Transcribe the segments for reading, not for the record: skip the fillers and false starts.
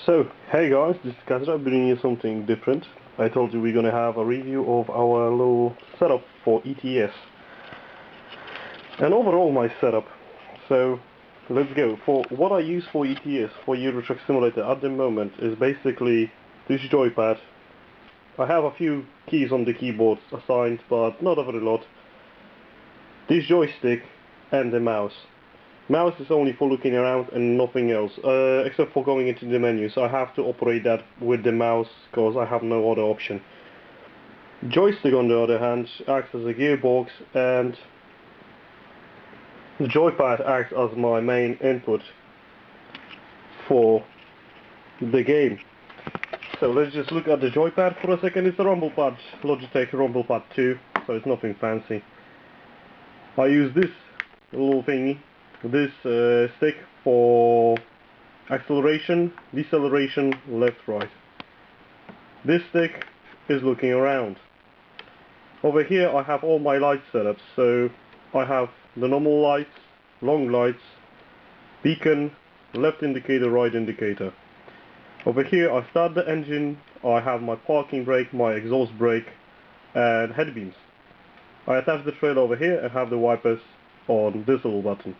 So, hey guys, this is Kazrahim bringing you something different. I told you we're gonna have a review of our little setup for ETS. And overall my setup. So, let's go. For what I use for ETS, for Euro Truck Simulator at the moment, is basically this joypad. I have a few keys on the keyboard assigned, but not a very lot. This joystick and the mouse. Mouse is only for looking around and nothing else, except for going into the menu, so I have to operate that with the mouse because I have no other option. Joystick on the other hand acts as a gearbox, and the joypad acts as my main input for the game. So let's just look at the joypad for a second. It's a rumble pad, Logitech rumble pad 2, so it's nothing fancy. I use this little thingy, this stick for acceleration, deceleration, left, right. This stick is looking around. Over here I have all my lights set up, so I have the normal lights, long lights, beacon, left indicator, right indicator. Over here I start the engine, I have my parking brake, my exhaust brake and headbeams. I attach the trailer over here and have the wipers on this little button.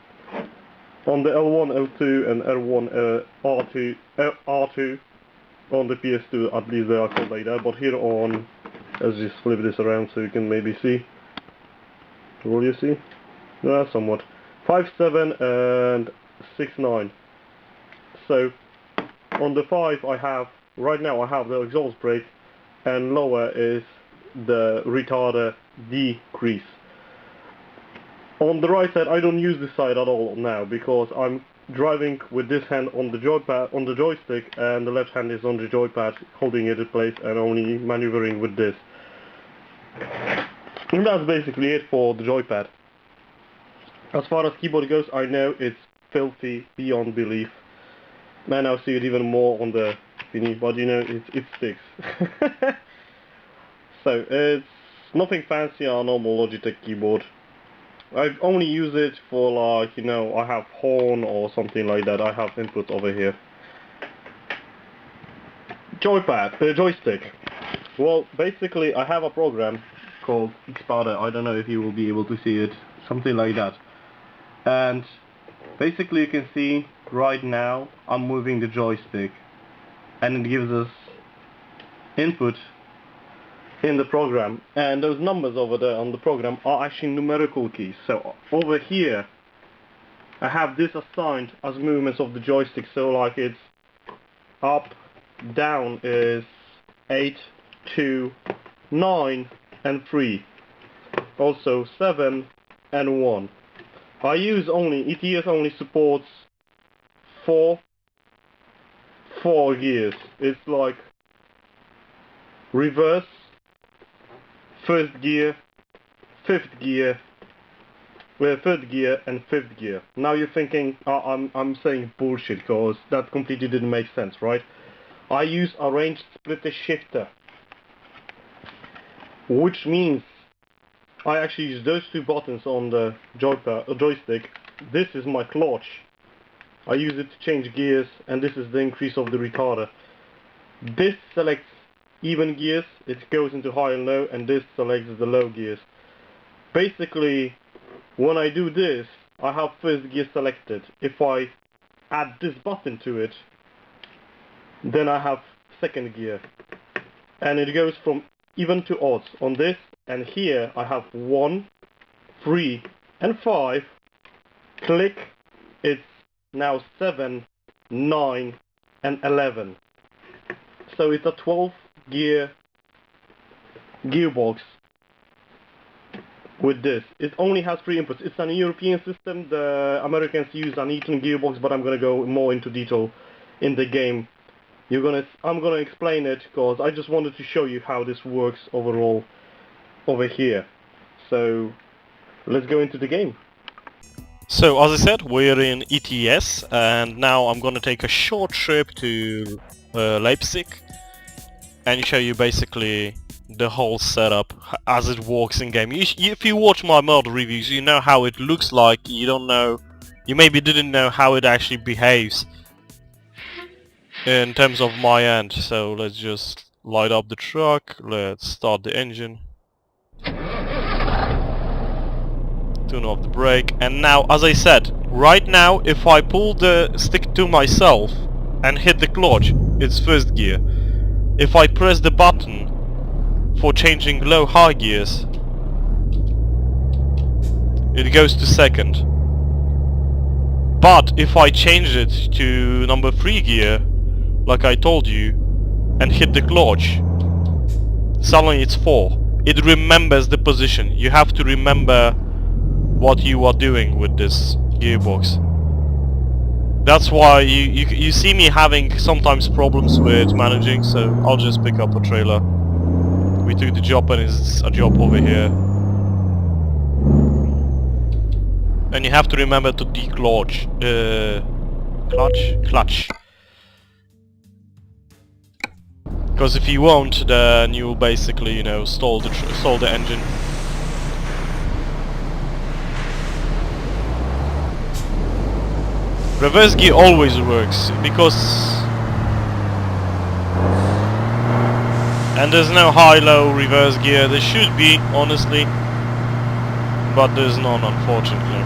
On the L1, L2 and R1, R2 on the PS2, at least they are called like that, but here on, let's just flip this around so you can maybe see. Will you see? Yeah, somewhat. 5, 7 and 6, 9. So on the 5 I have, right now I have the exhaust brake, and lower is the retarder decrease. On the right side I don't use this side at all now because I'm driving with this hand on the joypad, on the joystick, and the left hand is on the joypad holding it in place and only maneuvering with this. And that's basically it for the joypad. As far as keyboard goes, I know it's filthy beyond belief. Man, I'll see it even more on the thingy, but you know, it sticks. So, it's nothing fancy on a normal Logitech keyboard. I only use it for, like, you know, I have horn or something like that. I have input over here. Joypad, the joystick. Well, basically I have a program called Xpada. I don't know if you will be able to see it. Something like that. And basically you can see right now I'm moving the joystick. And it gives us input in the program, and those numbers over there on the program are actually numerical keys. So over here I have this assigned as movements of the joystick, so like it's up, down is 8, 2, 9 and 3, also 7 and 1. I use only, ETS only supports 4 gears. It's like reverse, first gear, fifth gear, third gear and fifth gear. Now you're thinking, I'm saying bullshit because that completely didn't make sense, right? I use a range splitter shifter, which means I actually use those two buttons on the joystick. This is my clutch. I use it to change gears, and this is the increase of the retarder. This selects even gears, it goes into high and low, and this selects the low gears. Basically, when I do this, I have first gear selected. If I add this button to it, then I have second gear. And it goes from even to odds on this, and here I have 1, 3 and 5. Click, it's now 7, 9 and 11. So it's a 12 gear gearbox with this. It only has 3 inputs. It's an European system. The Americans use an Eaton gearbox, but I'm gonna go more into detail in the game. I'm gonna explain it because I just wanted to show you how this works overall over here. So let's go into the game. So as I said, we're in ETS, and now I'm gonna take a short trip to Leipzig and show you basically the whole setup as it works in game. If you watch my mod reviews, you know how it looks like. You don't know, you maybe didn't know how it actually behaves. in terms of my end. So let's just light up the truck, let's start the engine, tune off the brake, and now, as I said, right now if I pull the stick to myself and hit the clutch, it's first gear. If I press the button for changing low-high gears, it goes to second. But if I change it to number 3 gear, like I told you, and hit the clutch, suddenly it's 4. It remembers the position. You have to remember what you are doing with this gearbox. That's why you see me having sometimes problems with managing, so I'll just pick up a trailer. We took the job and it's a job over here. And you have to remember to declutch, clutch. Because if you won't, then you will basically, you know, stall the engine. Reverse gear always works, because... And there's no high-low reverse gear. There should be, honestly. But there's none, unfortunately.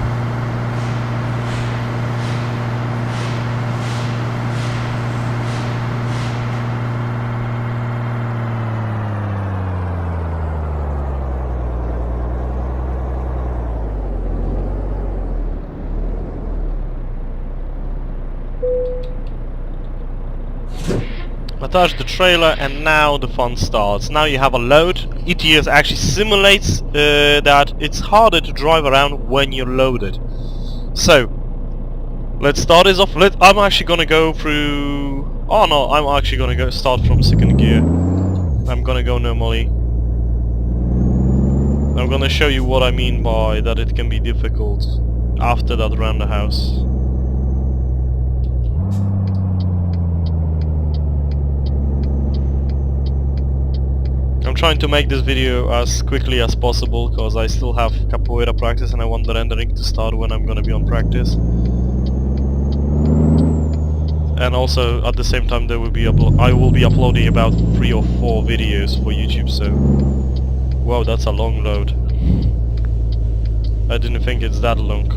Attach the trailer and now the fun starts. Now you have a load. ETS actually simulates that it's harder to drive around when you're loaded. So, let's start this off. I'm actually gonna go through... Oh no, I'm actually gonna start from second gear. I'm gonna go normally. I'm gonna show you what I mean by that it can be difficult after that around the house. I'm trying to make this video as quickly as possible because I still have capoeira practice and I want the rendering to start when I'm gonna be on practice. And also at the same time there will be I will be uploading about 3 or 4 videos for YouTube, so... Wow, that's a long load. I didn't think it's that long.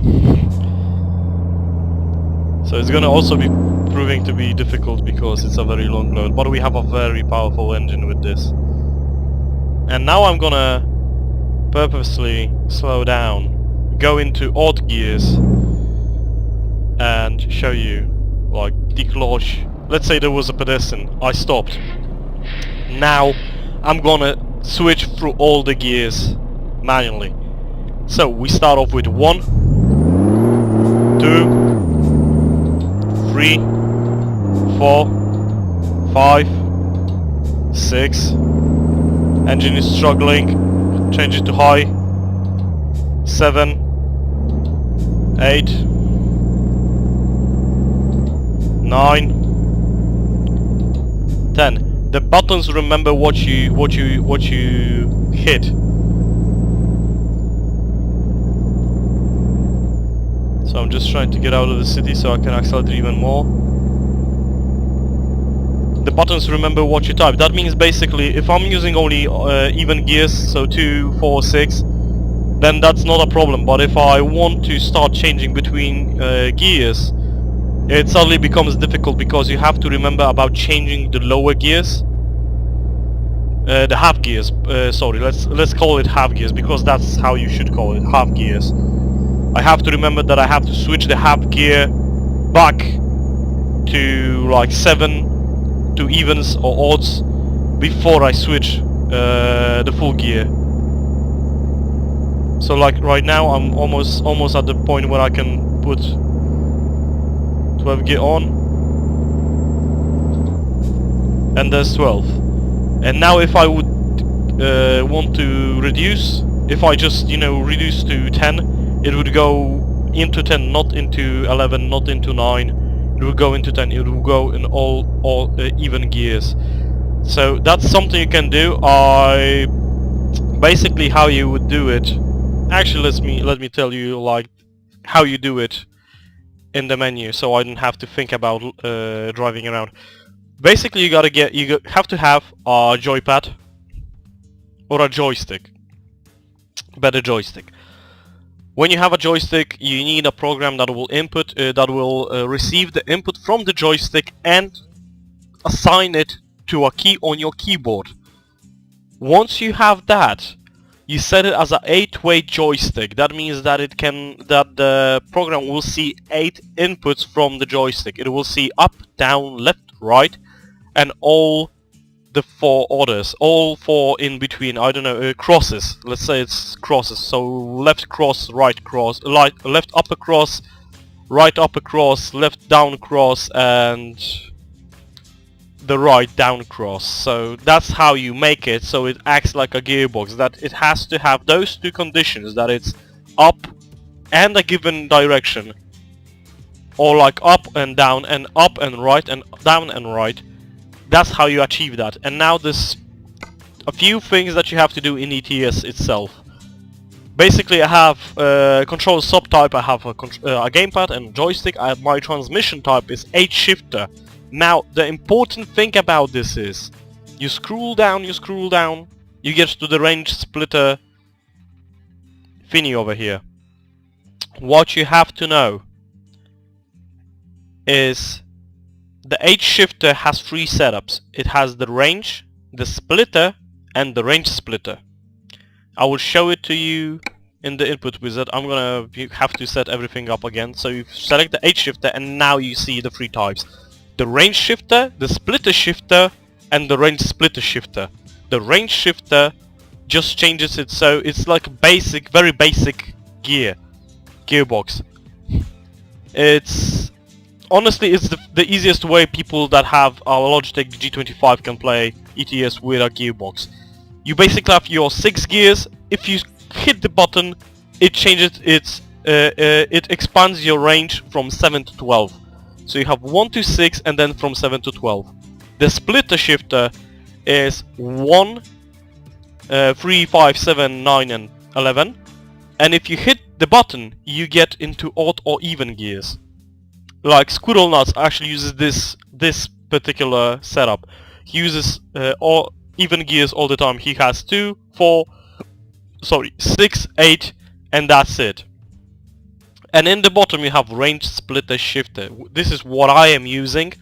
So it's gonna also be proving to be difficult because it's a very long load, but we have a very powerful engine with this. And now I'm gonna purposely slow down, go into odd gears and show you, like, declutch. Let's say there was a pedestrian, I stopped. Now I'm gonna switch through all the gears manually. So we start off with 1, 2, 3, 4, 5, 6. Engine is struggling. Change it to high. 7, 8, 9, 10. The buttons remember what you hit. So I'm just trying to get out of the city so I can accelerate even more. The buttons remember what you type. That means basically if I'm using only even gears, so 2, 4, 6, then that's not a problem. But if I want to start changing between gears, it suddenly becomes difficult because you have to remember about changing the lower gears. The half gears, sorry, let's call it half gears because that's how you should call it, half gears. I have to remember that I have to switch the half gear back to like 7 to evens or odds before I switch the full gear. So like right now I'm almost at the point where I can put 12 gear on, and there's 12. And now if I would want to reduce, if I just, you know, reduce to 10, it would go into 10, not into 11, not into 9. It will go into 10. It will go in all even gears. So that's something you can do. Basically how you would do it. Actually, let me tell you like how you do it in the menu, so I didn't have to think about driving around. Basically, you have to have a joypad or a joystick. Better joystick. When you have a joystick, you need a program that will receive the input from the joystick and assign it to a key on your keyboard. Once you have that, you set it as an 8-way joystick. That means that the program will see 8 inputs from the joystick. It will see up, down, left, right, and all the 4 orders, all 4 in between, I don't know, crosses. Let's say it's crosses. So left cross, right cross, left upper cross, right upper cross, left down cross, and the right down cross. So that's how you make it so it acts like a gearbox, that it has to have those 2 conditions, that it's up and a given direction, or like up and down and up and right and down and right. That's how you achieve that. And now there's a few things that you have to do in ETS itself. Basically, I have control subtype, I have a gamepad and joystick. My transmission type is H-shifter. Now, the important thing about this is, you scroll down, you get to the range splitter thingy over here. What you have to know is the H-shifter has 3 setups. It has the range, the splitter, and the range splitter. I will show it to you in the input wizard. You have to set everything up again. So you select the H-shifter and now you see the 3 types. The range shifter, the splitter shifter, and the range splitter shifter. The range shifter just changes it so it's like a basic, very basic gearbox. Honestly, it's the easiest way people that have a Logitech G25 can play ETS with a gearbox. You basically have your 6 gears. If you hit the button, it changes it expands your range from 7 to 12. So you have 1 to 6 and then from 7 to 12. The splitter shifter is 1, 3, 5, 7, 9 and 11. And if you hit the button, you get into odd or even gears. Like Squirrel Nuts actually uses this particular setup. He uses all even gears all the time. He has 2, 4, 6, 8, and that's it. And in the bottom you have range splitter shifter. This is what I am using.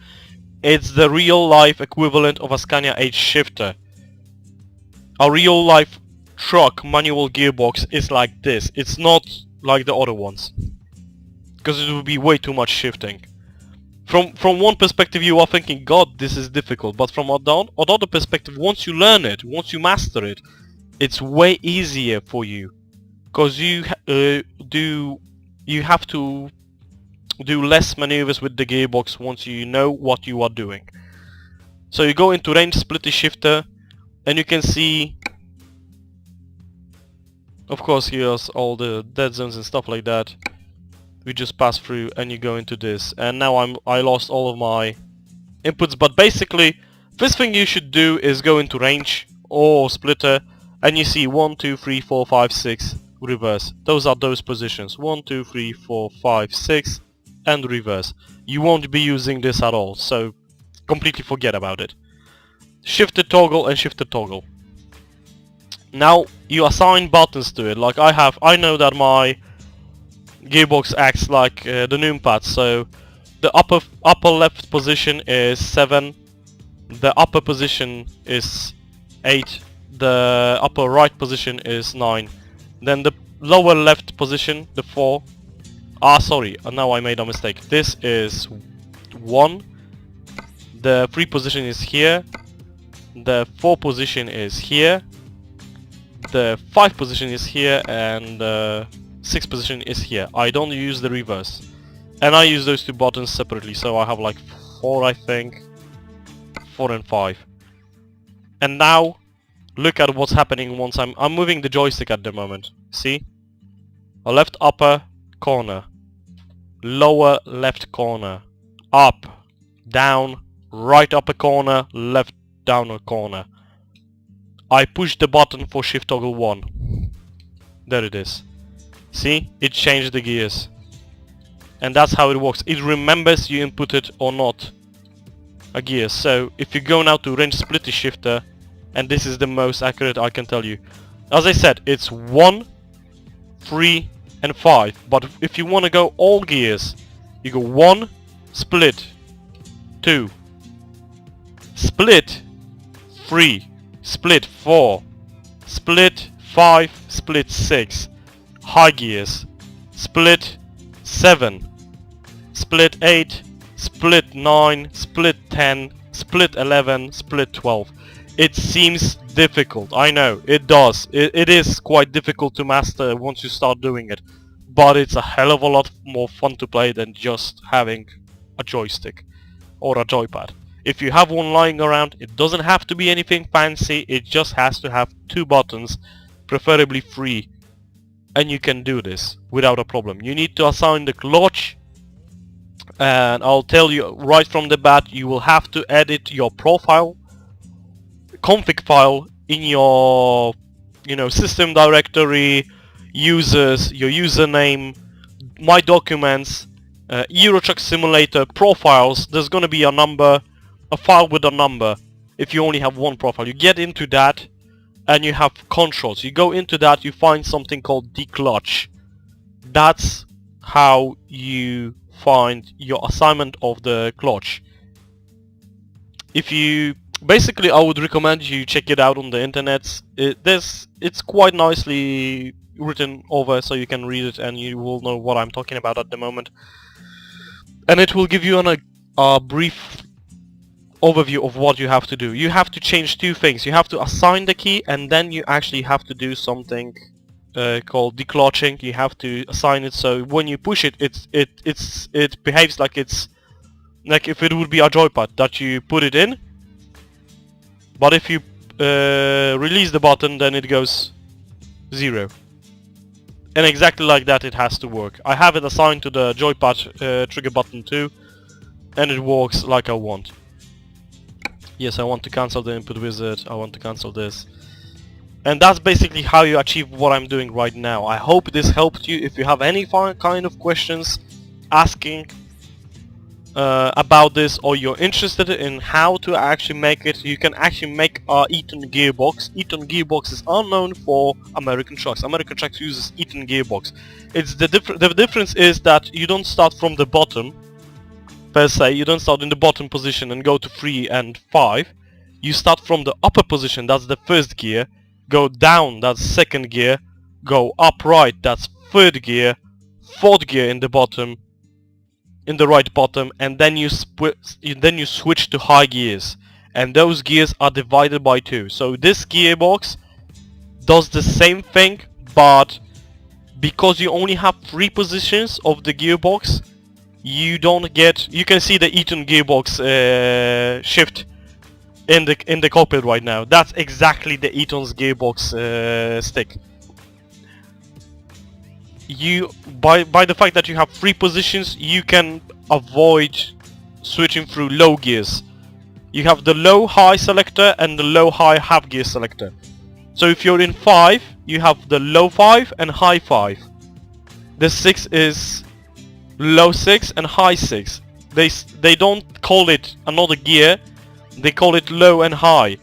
It's the real life equivalent of a Scania H shifter. A real life truck manual gearbox is like this. It's not like the other ones, because it would be way too much shifting. From one perspective you are thinking, God, this is difficult, but from another perspective, once you learn it, once you master it, it's way easier for you, because you have to do less maneuvers with the gearbox once you know what you are doing. So you go into range splitter shifter, and you can see, of course, here's all the dead zones and stuff like that. We just pass through and you go into this, and now I lost all of my inputs. But basically, first thing you should do is go into range or splitter, and you see 1, 2, 3, 4, 5, 6 reverse. Those are those positions: 1, 2, 3, 4, 5, 6 and reverse. You won't be using this at all, so completely forget about it. Shifter toggle and shifter toggle. Now you assign buttons to it. Like I know that my gearbox acts like the numpad. So the upper left position is 7, the upper position is 8, the upper right position is 9, then the lower left position, the 4. Sorry, now I made a mistake. This is 1, the 3 position is here, the 4 position is here, the 5 position is here, and the 6 position is here. I don't use the reverse, and I use those 2 buttons separately, so I have like 4, I think, 4 and 5. And now look at what's happening once I'm moving the joystick at the moment. See? A left upper corner, lower left corner, up, down, right upper corner, left down corner. I push the button for shift toggle 1. There it is. See? It changed the gears. And that's how it works. It remembers you input it or not. gears. So if you go now to range splitter shifter, and this is the most accurate I can tell you. As I said, it's 1, 3 and 5, but if you want to go all gears, you go 1, split, 2, split, 3, split 4, split 5, split 6, high gears, split 7, split 8, split 9, split 10, split 11, split 12. It seems difficult, I know, it does. It is quite difficult to master once you start doing it. But it's a hell of a lot more fun to play than just having a joystick or a joypad. If you have one lying around, it doesn't have to be anything fancy, it just has to have 2 buttons, preferably 3. And you can do this without a problem. You need to assign the clutch, and I'll tell you right from the bat, you will have to edit your profile config file in your system directory, users, your username, my documents, Euro Truck Simulator profiles. There's gonna be a number, a file with a number. If you only have one profile, you get into that and you have controls. You go into that, you find something called declutch. That's how you find your assignment of the clutch. If you basically, I would recommend you check it out on the internet. It's quite nicely written over, so you can read it and you will know what I'm talking about at the moment. And it will give you a brief overview of what you have to do. You have to change 2 things. You have to assign the key, and then you actually have to do something called declutching. You have to assign it, so when you push it, it behaves like it's like if it would be a joypad that you put it in. But if you release the button, then it goes 0. And exactly like that it has to work. I have it assigned to the joypad trigger button too, and it works like I want. Yes, I want to cancel the input wizard, I want to cancel this. And that's basically how you achieve what I'm doing right now. I hope this helped you. If you have any kind of questions asking about this, or you're interested in how to actually make it, you can actually make a Eaton gearbox. Eaton gearbox is unknown for American trucks. American trucks uses Eaton gearbox. It's the difference is that you don't start from the bottom per se. You don't start in the bottom position and go to 3 and 5. You start from the upper position, that's the first gear, go down, that's second gear, go up right, that's third gear, fourth gear in the bottom, in the right bottom, and then you switch to high gears, and those gears are divided by 2. So this gearbox does the same thing, but because you only have 3 positions of the gearbox, you don't get. You can see the Eaton gearbox shift in the cockpit right now. That's exactly the Eaton's gearbox stick. By the fact that you have 3 positions, you can avoid switching through low gears. You have the low high selector and the low high half gear selector. So if you're in 5, you have the low 5 and high 5. The 6 is low 6 and high 6. They don't call it another gear, they call it low and high.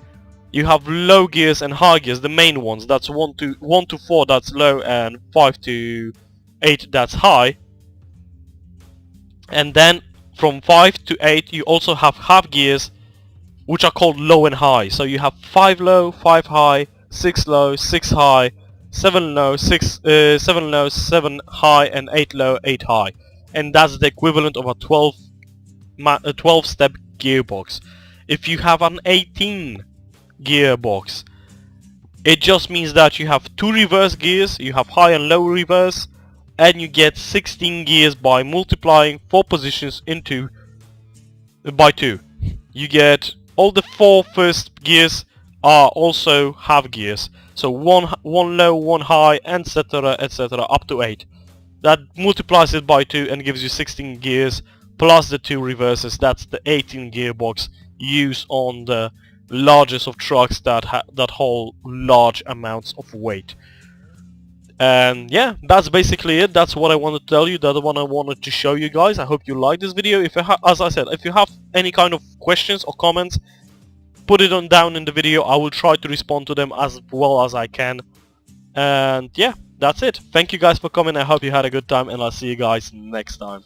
You have low gears and high gears, the main ones. That's 1 to 4, that's low, and 5 to 8, that's high. And then from 5 to 8 you also have half gears, which are called low and high. So you have 5 low, 5 high, 6 low, 6 high, 7 low, 7 low, 7 high, and 8 low, 8 high. And that's the equivalent of a 12-step gearbox. If you have an 18 gearbox, it just means that you have 2 reverse gears, you have high and low reverse, and you get 16 gears by multiplying 4 positions by 2. You get all the 4 first gears are also half gears, so one low, 1 high, etc, etc, up to 8. That multiplies it by 2 and gives you 16 gears plus the 2 reverses. That's the 18 gearbox used on the largest of trucks that hold large amounts of weight. And yeah, that's basically it. That's what I wanted to tell you. That's what I wanted to show you guys. I hope you like this video. If as I said, if you have any kind of questions or comments, put it on down in the video. I will try to respond to them as well as I can. And yeah, that's it. Thank you guys for coming. I hope you had a good time, and I'll see you guys next time.